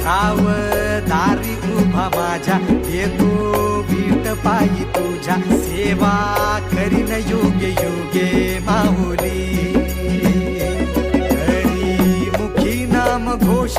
राव दारी उभा माझ्या, येतो वीट पायी तुझ्या, सेवा करीन योग्य योग्य माऊली. हरी मुखी नाम घोष